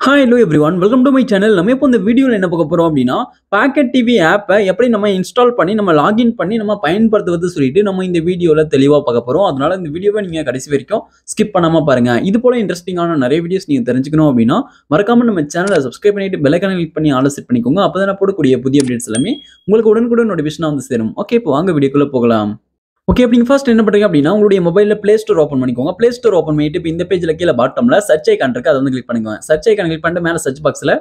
Hi, hello everyone. Welcome to my channel. நம்ம இப்போ இந்த வீடியோல என்ன பார்க்க போறோம் அப்படின்னா, பாக்கெட் டிவி ஆப்பை எப்படி நம்ம இன்ஸ்டால் பண்ணி, நம்ம லாகின் பண்ணி, நம்ம பயன்படுத்துவது சொல்லிட்டு நம்ம இந்த வீடியோல தெளிவா பார்க்க போறோம். அதனால இந்த வீடியோவை நீங்க கடைசி வரைக்கும் ஸ்கிப் பண்ணாம பாருங்க. இது போல இன்ட்ரெஸ்டிங்கான நிறைய வீடியோஸ் நீங்க தெரிஞ்சுக்கணும் அப்படின்னா, மறக்காம நம்ம சேனலை சப்ஸ்கிரைப் பண்ணிட்டு பெல் ஐகானை கிளிக் பண்ணி ஆல் செட் பண்ணிக்கோங்க. அப்பதான் நான் போடக்கூடிய புதிய அப்டேட்ஸ் எல்லாமே உங்களுக்கு உடனுக்குடன் நோட்டிஃபிகேஷனா வந்து சேரும். ஓகே, இப்போ வாங்க வீடியோக்குள்ள போகலாம். ஓகே, அப்ப நீங்க ஃபர்ஸ்ட் என்ன பண்றீங்க அப்படின்னா, உங்களுடைய மொபைல்ல Play Store ஓப்பன் பண்ணிக்கோங்க. Play Store ஓப்பன் பண்ணிட்டு இப்ப இந்த பேஜ்ல கீழ பாட்டம்ல சர்ச் ஐகான் இருக்கு. அத வந்து கிளிக் பண்ணுங்க. சர்ச் ஐகான் கிளிக் பண்ணிட்டு மேல சர்ச் பாக்ஸ்ல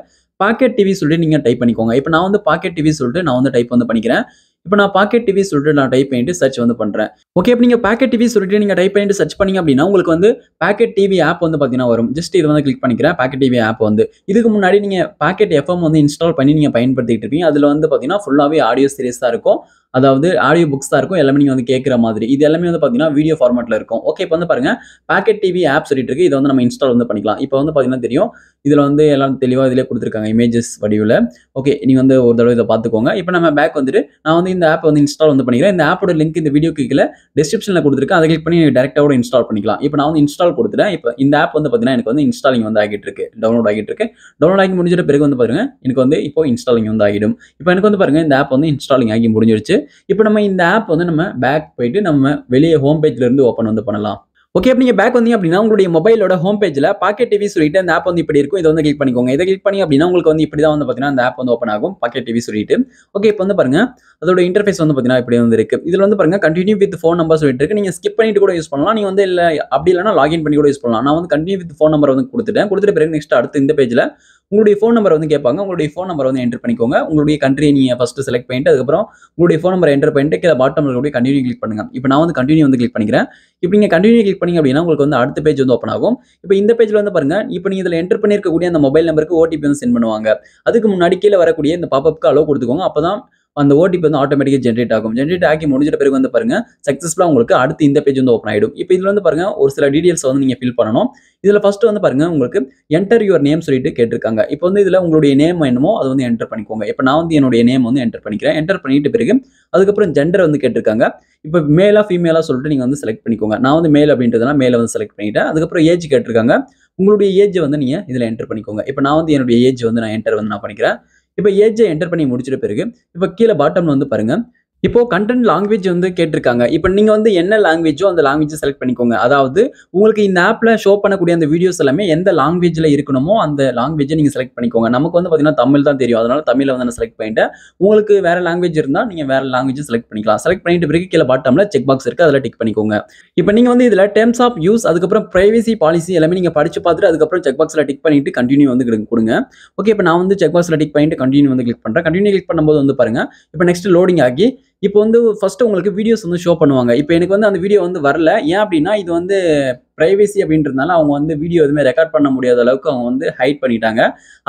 பாக்கெட் டிவி சொல்லிட்டு நீங்க டைப் பண்ணிக்கோங்க. இப்ப நான் வந்து பாக்கெட் டிவி சொல்லிட்டு நான் வந்து டைப் வந்து பண்ணிக்கிறேன். இப்ப நான் பாக்கெட் டிவி சொல்லிட்டு நான் டைப் பண்ணிட்டு சர்ச் வந்து பண்றேன். ஓகே, இப்ப நீங்க பாக்கெட் டிவி சொல்லிட்டு நீங்க டைப் பண்ணிட்டு சர்ச் பண்ணீங்க அப்படின்னா, உங்களுக்கு வந்து பாக்கெட் டிவி ஆப் வந்து பாத்தீங்கன்னா வரும். ஜஸ்ட் இத வந்து கிளிக் பண்ணிக்கிறேன். பாக்கெட் டிவி ஆப் வந்து இதுக்கு முன்னாடி நீங்க பாக்கெட் எஃப்எம் வந்து இன்ஸ்டால் பண்ணி நீங்க பயன்படுத்திட்டு இருப்பீங்க. அதுல வந்து பாத்தீங்கன்னா ஃபுல்லாவே ஆடியோ சீரிஸ் தான் இருக்கும். அதாவது ஆடியோ புக்ஸ் தான் இருக்கும். எல்லாமே நீங்க வந்து கேட்கிற மாதிரி. இது எல்லாமே வந்து பாத்தீங்கன்னா வீடியோ ஃபார்மேட்ல இருக்கும். ஓகே, இப்போ வந்து பாருங்க பாக்கெட் டிவி ஆப் சொல்லிட்டு இருக்கு. இதை வந்து நம்ம இன்ஸ்டால் வந்து பண்ணிக்கலாம். இப்போ வந்து பாத்தீங்கன்னா தெரியும். இதுல வந்து எல்லாம் தெளிவா இதிலே கொடுத்துருக்காங்க இமேஜஸ் வடிவில். ஓகே, நீங்க வந்து ஒரு தடவை இதை பார்த்துக்கோங்க. இப்போ நம்ம பேக் வந்துட்டு நான் வந்து இந்த ஆப் வந்து இன்ஸ்டால் வந்து பண்ணிக்கிறேன். இந்த ஆப்போட லிங்க் இந்த வீடியோ கீழே டிஸ்கிரிப்ஷன்ல கொடுத்துருக்கேன். அதை கிளிக் பண்ணி டேரக்டாக இன்ஸ்டால் பண்ணிக்கலாம். இப்போ நான் வந்து இன்ஸ்டால் கொடுத்துட்டேன். இப்போ இந்த ஆப் வந்து பாத்தீங்கன்னா எனக்கு வந்து இன்ஸ்டாலிங் வந்து ஆகிட்டு இருக்கு, டவுன்லோட் ஆகிட்டு இருக்கு. டவுன்லோட் ஆகி முடிஞ்சிட்ட பிறகு வந்து பாருங்க எனக்கு வந்து இப்போ இன்ஸ்டாலிங் வந்து ஆகிடும். இப்போ எனக்கு வந்து பாருங்க இந்த ஆப் வந்து இன்ஸ்டாலிங் ஆகி முடிஞ்சிருச்சு. இப்போ நம்ம இந்த ஆப் வந்து நம்ம பேக் போயிட்டு நம்ம வெளியே ஹோம் பேஜ்ல இருந்து ஓப்பன் வந்து பண்ணலாம். ஓகே, அப்ப நீங்க பேக் வந்தீங்க அப்படின்னா உங்களுடைய மொபைலோட ஹோம் பேஜ்ல பாக்கெட் டிவி சொல்லிட்டு அந்த ஆப் வந்து இப்படி இருக்கும். இதை வந்து கிளிக் பண்ணிக்கோங்க. இதை கிளிக் பண்ணி அப்படின்னா உங்களுக்கு வந்து இப்படி தான் வந்து பாத்தீங்கன்னா அந்த ஆப் வந்து ஓப்பன் ஆகும், பாக்கெட் டிவி சொல்லிட்டு. ஓகே, இப்போ வந்து பாருங்க அதோட இன்டர்ஃபேஸ் வந்து பாத்தீங்கன்னா இப்படி வந்து இருக்கு. இதுல வந்து பாருங்க கண்டினியூ வித் ஃபோன் நம்பர் சொல்லிட்டு இருக்கு. நீங்க ஸ்கிப் பண்ணிட்டு கூட யூஸ் பண்ணலாம். நீங்க வந்து இல்ல அப்படி இல்லைன்னா லாகின் பண்ணி கூட யூஸ் பண்ணலாம். நான் வந்து கண்டினியூ வித் ஃபோன் நம்பர் வந்து கொடுத்துட்டேன். கொடுத்துட்டு பிறகு நெக்ஸ்ட் அடுத்து இந்த பேஜ்ல உங்களுடைய ஃபோன் நம்பர் வந்து கேட்பாங்க. உங்களுடைய ஃபோன் நம்பர் வந்து என்டர் பண்ணிக்கோங்க. உங்களுடைய கண்ட்ரியை நீங்க ஃபர்ஸ்ட் செலக்ட் பண்ணிட்டு அதுக்கப்புறம் உங்களுடைய ஃபோன் நம்பர் என்டர் பண்ணிட்டு கீழே பாட்டம்ல இருக்கக்கூடிய கண்டினியூ கிளிக் பண்ணுங்க. இப்போ நான் வந்து கண்டினியூ வந்து கிளிக் பண்ணிக்கிறேன். இப்போ நீங்க கண்டினியூ கிளிக் பண்ணீங்க அப்படின்னா உங்களுக்கு வந்து அடுத்த பேஜ் வந்து ஓப்பன் ஆகும். இப்போ இந்த பேஜ்ல வந்து பாருங்க, இப்போ நீங்க இதுல என்டர் பண்ணிருக்கக்கூடிய அந்த மொபைல் நம்பருக்கு ஓடிபி வந்து சென்ட் பண்ணுவாங்க. அதுக்கு முன்னாடி கீழே வரக்கூடிய இந்த பாப்அப்க்கு அலோ கொடுத்துக்கோங்க. அப்பதான் அந்த ஓடிபி வந்து ஆட்டோமேட்டிக்கா ஜென்ரேட் ஆகும். ஜென்ரேட் ஆகி முடிஞ்சிட்ட பிறகு வந்து பாருங்க சக்சஸ்ஃபுல்லா உங்களுக்கு அடுத்து இந்த பேஜ் வந்து ஓப்பன் ஆயிடும். இப்போ இதுல வந்து பாருங்க ஒரு சில டீடைல்ஸ் வந்து நீங்க ஃபில் பண்ணணும். இதுல ஃபர்ஸ்ட் வந்து பாருங்க உங்களுக்கு என்டர் யுவர் நேம் சொல்லிட்டு கேட்டிருக்காங்க. இப்போ வந்து இதுல உங்களுடைய நேம் என்னமோ அது வந்து என்டர் பண்ணிக்கோங்க. இப்போ நான் வந்து என்னுடைய நேம் வந்து என்டர் பண்ணிக்கிறேன். என்டர் பண்ணிட்டு பிறகு அதுக்கப்புறம் ஜெண்டர் வந்து கேட்டிருக்காங்க. இப்போ மேலா ஃபீமேலா சொல்லிட்டு நீங்க வந்து செலக்ட் பண்ணிக்கோங்க. நான் வந்து மேல் அப்படின்றதுனால மேல வந்து செலக்ட் பண்ணிட்டேன். அதுக்கப்புறம் ஏஜ் கேட்டிருக்காங்க. உங்களுடைய ஏஜ் வந்து நீங்க இதுல என்டர் பண்ணிக்கோங்க. இப்போ நான் வந்து என்னுடைய ஏஜ் வந்து நான் என்டர் வந்து நான் பண்ணிக்கிறேன். இப்போ ஏஜை என்டர் பண்ணி முடிச்சிட்ட பிறகு இப்போ கீழே பாட்டம்ல வந்து பாருங்க இப்போ கண்டென்ட் லாங்குவேஜ் வந்து கேட்டிருக்காங்க. இப்போ நீங்க வந்து என்ன லாங்குவேஜோ அந்த லாங்குவேஜ் செலக்ட் பண்ணிக்கோங்க. அதாவது உங்களுக்கு இந்த ஆப்ல ஷோ பண்ணக்கூடிய அந்த வீடியோஸ் எல்லாமே எந்த லாங்குவேஜ்ல இருக்கணுமோ அந்த லாங்குவேஜை நீங்க செலக்ட் பண்ணிக்கோங்க. நமக்கு வந்து பாத்தீங்கன்னா தமிழ் தான் தெரியும். அதனால தமிழ்ல வந்து நான் செலக்ட் பண்ணிட்டேன். உங்களுக்கு வேற லாங்குவேஜ் இருந்தா நீங்க வேற லாங்குவேஜ் செலக்ட் பண்ணிக்கலாம். செலக்ட் பண்ணிட்டு பிறகு கீழே பாட்டம்ல செக் பாக்ஸ் இருக்கு, அதில் டிக் பண்ணிக்கோங்க. இப்போ நீங்க வந்து இதுல டெர்ம்ஸ் ஆஃப் யூஸ் அதுக்கப்புறம் பிரைவசி பாலிசி எல்லாமே நீங்க படிச்சு பார்த்துட்டு அதுக்கப்புறம் செக் பாக்ஸ்ல டிக் பண்ணிட்டு கண்டினியூ வந்து கொடுங்க. ஓகே, இப்போ நான் வந்து செக் பாக்ஸ்ல டிக் பண்ணிட்டு கண்டினியூ வந்து கிளிக் பண்றேன். கண்டினியூ கிளிக் பண்ணும்போது வந்து பாருங்க இப்போ நெக்ஸ்ட் லோடிங் ஆகி இப்போ வந்து ஃபர்ஸ்ட் உங்களுக்கு வீடியோஸ் வந்து ஷோ பண்ணுவாங்க. இப்போ எனக்கு வந்து அந்த வீடியோ வந்து வரல. ஏன் அப்படின்னா இது வந்து பிரைவசி அப்படின்றதுனால அவங்க வந்து வீடியோ எதுவுமே ரெக்கார்ட் பண்ண முடியாத அளவுக்கு அவங்க வந்து ஹைட் பண்ணிட்டாங்க.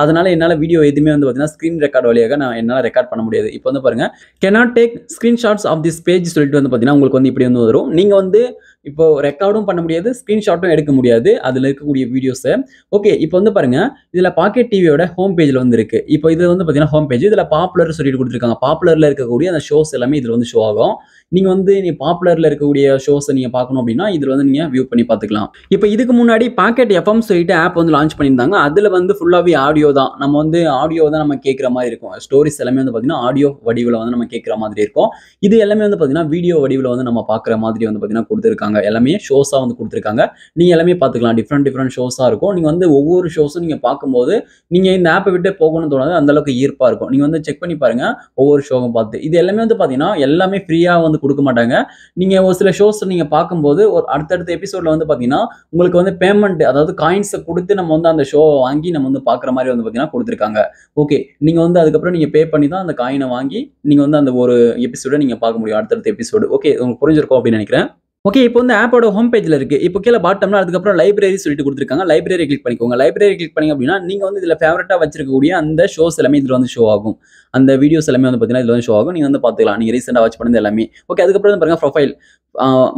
அதனால என்னால் வீடியோ எதுவுமே வந்து பார்த்தீங்கன்னா ஸ்க்ரீன் ரெக்கார்ட் வழியாக நான் என்னால் ரெக்கார்ட் பண்ண முடியாது. இப்போ வந்து பாருங்க cannot take screenshots of this page சொல்லிட்டு வந்து பார்த்தீங்கன்னா உங்களுக்கு வந்து இப்படி வந்து வரும். நீங்கள் வந்து இப்போ ரெக்கார்டும் பண்ண முடியாது, ஸ்க்ரீன்ஷாட்டும் எடுக்க முடியாது அதில் இருக்கக்கூடிய வீடியோஸை. ஓகே, இப்போ வந்து பாருங்க இதில் பாக்கெட் டிவியோட ஹோம் பேஜில் வந்து இருக்கு. இப்போ இது வந்து பார்த்தீங்கன்னா ஹோம் பேஜ். இதில் பாப்புலர் சொல்லிட்டு கொடுத்துருக்காங்க. பாப்புலரில் இருக்கக்கூடிய அந்த ஷோஸ் எல்லாமே இதில் வந்து ஷோ ஆகும். நீங்க வந்து பாப்புலர்ல இருக்கக்கூடிய ஷோஸை நீங்க பார்க்கணும் அப்படின்னா இதுல வந்து நீங்க வியூ பண்ணி பார்த்துக்கலாம். இப்போ இதுக்கு முன்னாடி பாக்கெட் எஃப்எம் சொல்லிட்டு ஆப் வந்து லான்ச் பண்ணியிருந்தாங்க. அதுல வந்து ஃபுல்லாவே ஆடியோ தான். நம்ம வந்து ஆடியோ தான் நம்ம கேட்குற மாதிரி இருக்கும். ஸ்டோரிஸ் எல்லாமே வந்து பார்த்தீங்கன்னா ஆடியோ வடிவில் வந்து நம்ம கேட்குற மாதிரி இருக்கும். இது எல்லாமே வந்து பார்த்தீங்கன்னா வீடியோ வடிவில் வந்து நம்ம பார்க்குற மாதிரி வந்து பார்த்தீங்கன்னா கொடுத்துருக்காங்க. எல்லாமே ஷோஸாக வந்து கொடுத்துருக்காங்க. நீங்க எல்லாமே பார்த்துக்கலாம். டிஃப்ரெண்ட் ஷோஸாக இருக்கும். நீங்க வந்து ஒவ்வொரு ஷோஸும் நீங்க பார்க்கும்போது நீங்க இந்த ஆப்பை விட்டு போகணும்னு தோணாது. அந்த அளவுக்கு ஈர்ப்பா இருக்கும். நீங்க வந்து செக் பண்ணி பாருங்க ஒவ்வொரு ஷோவும் பார்த்து. இது எல்லாமே வந்து பார்த்தீங்கன்னா எல்லாமே ஃப்ரீயா வந்து கொடுக்க மாட்டாங்க. நீங்க ஒரு சில ஷோஸ் நீங்க பார்க்கும்போது ஒரு அடுத்தடுத்த எபிசோட்ல வந்து பாத்தீங்கன்னா உங்களுக்கு வந்து பேமெண்ட், அதாவது காயின்ஸை கொடுத்து நம்ம வந்து அந்த ஷோ வாங்கி நம்ம வந்து பாக்குற மாதிரி வந்து பாத்தீங்கன்னா கொடுத்துருக்காங்க. ஓகே, நீங்க வந்து அதுக்கப்புறம் நீங்க பே பண்ணி தான் அந்த காயினை வாங்கி நீங்க வந்து அந்த ஒரு எபிசோட நீங்க பார்க்க முடியும், அடுத்தடுத்த எபிசோடு. ஓகே, உங்களுக்கு புரிஞ்சிருக்கும் அப்படின்னு நினைக்கிறேன். ஓகே, இப்போ வந்து ஆப்போட ஹோம் பேஜ்ல இருக்கு. இப்போ கீழே பாட்டம்ல அதுக்கப்புறம் லைப்ரரி சொல்லிட்டு கொடுத்துருக்காங்க. லைப்ரரி கிளிக் பண்ணிக்கோங்க. லைப்ரரி கிளிக் பண்ணீங்க அப்படின்னா நீங்க வந்து இதுல ஃபேவரட்டா வச்சிருக்கக்கூடிய அந்த ஷோஸ் எல்லாமே இதுல வந்து ஷோ ஆகும். அந்த வீடியோஸ் எல்லாமே வந்து பாத்தீங்கன்னா இதுல வந்து ஷோ ஆகும். நீங்க வந்து பாத்துக்கலாம். நீங்க ரீசெண்டா வாட்ச் பண்ணது எல்லாமே. ஓகே, அதுக்கப்புறம் வந்து பாருங்க ப்ரொஃபைல்.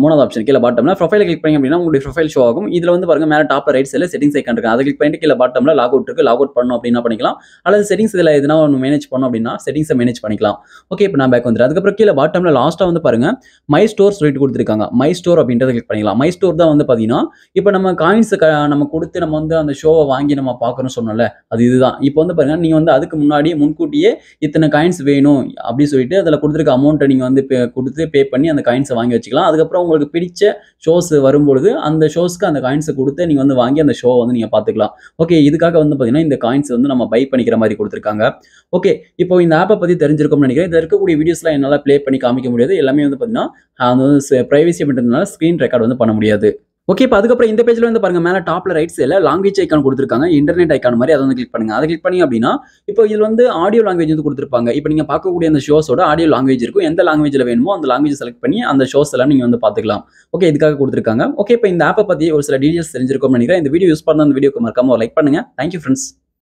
மூணாவது ஆப்ஷன் கீழே பாட்டம்ல ப்ரொஃபைல் கிளிக் பண்ணீங்க அப்படின்னா உங்களுடைய ப்ரொஃபைல் ஷோ ஆகும். இதுல வந்து பாருங்க மேல டாப் ரைட் சைடுல செட்டிங்ஸ் ஐகான் இருக்கு. அதை கிளிக் பண்ணிட்டு கீழே பாட்டம்ல லாக் அவுட் இருக்கு. லாக் அவுட் பண்ணணும் அப்படின்னா பண்ணிக்கலாம். அல்லது செட்டிங்ஸ் இதுல எதுனா ஒன்று மேனேஜ் பண்ணணும் அப்படின்னா செட்டிங்ஸை மேனேஜ் பண்ணிக்கலாம். ஓகே, இப்போ நான் பேக் வந்துடுறேன். அதுக்கப்புறம் கீழே பாட்டம்ல லாஸ்டா வந்து பாருங்க மை ஸ்டோர் சொல்லிட்டு கொடுத்துருக்காங்க. மை ஸ்டோர் அப்படின்றத கிளிக் பண்ணிக்கலாம். மை ஸ்டோர் தான் வந்து பார்த்தீங்கன்னா, இப்போ நம்ம காயின்ஸ் நம்ம குடுத்து நம்ம வந்து அந்த ஷோவ வாங்கி நம்ம பார்க்குறோம்னு சொன்னோம்ல, அது இதுதான். இப்போ வந்து பாருங்க, நீங்க வந்து அதுக்கு முன்னாடி முன்கூட்டியே இத்தனை காயின்ஸ் வேணும் அப்படின்னு சொல்லிட்டு அதில குடுத்துருக்க அமௌண்ட்ட நீங்க வந்து குடுத்து பே பண்ணி அந்த காயின்ஸ வாங்கி வச்சுக்கலாம். அதுக்கப்புறம் உங்களுக்கு பிடிச்ச ஷோஸ் வரும்பொழுது, அந்த ஷோஸ்க்கு அந்த காயின்ஸ குடுத்து நீங்க வந்து வாங்கி அந்த ஷோவ வந்து நீங்க பார்த்துக்கலாம். ஓகே. இதுக்காக வந்து பார்த்தீங்கன்னா, இந்த காயின்ஸ் வந்து நம்ம பை பண்ணிக்கிற மாரி குடுத்துருக்காங்க. ஓகே. இப்போ இந்த ஆப்ப பத்தி தெரிஞ்சிருக்கும்னு நினைக்கிறேன். இதுல இருக்கக்கூடிய வீடியோஸ்லாம் என்னால ப்ளே பண்ணி காமிக்க முடியாது. எல்லாமே வந்து பார்த்தீங்கன்னா, அது வந்து பிரைவசி அப்படின்றதுனால ஸ்க்ரீன் ரெக்கார்ட் வந்து பண்ண முடியாது. ஓகே. இப்ப அதுக்கப்புறம் இந்த பேஜ்ல வந்து பாருங்க, மேல டாப்ல ரைட் சைடுல லாங்குவேஜ் ஐகான் குடுத்துருக்காங்க. இன்டர்நெட் ஐகான் மாரி அத வந்து கிளிக் பண்ணுங்க. அத கிளிக் பண்ணீங்க அப்படின்னா, இப்போ இதுல வந்து ஆடியோ லாங்குவேஜ் வந்து குடுத்திருப்பாங்க. இப்ப நீங்க பார்க்கக்கூடிய அந்த ஷோஸோட ஆடியோ லாங்குவேஜ் இருக்கும். எந்த லாங்குவேஜ்ல வேணுமோ அந்த லாங்குவேஜ் செலக்ட் பண்ணி அந்த ஷோஸ் எல்லாம் நீங்க வந்து பார்த்துக்கலாம். ஓகே. இதுக்காக குடுத்திருக்காங்க. ஓகே. இப்ப இந்த ஆப்ப பத்தி ஒரு சில டீடைல்ஸ் தெரிஞ்சிருக்கும்னு நினைக்கிறேன். இந்த வீடியோ யூஸ் பண்ணா அந்த வீடியோக்கு மறக்காம ஒரு லைக் பண்ணுங்க. Thank you friends.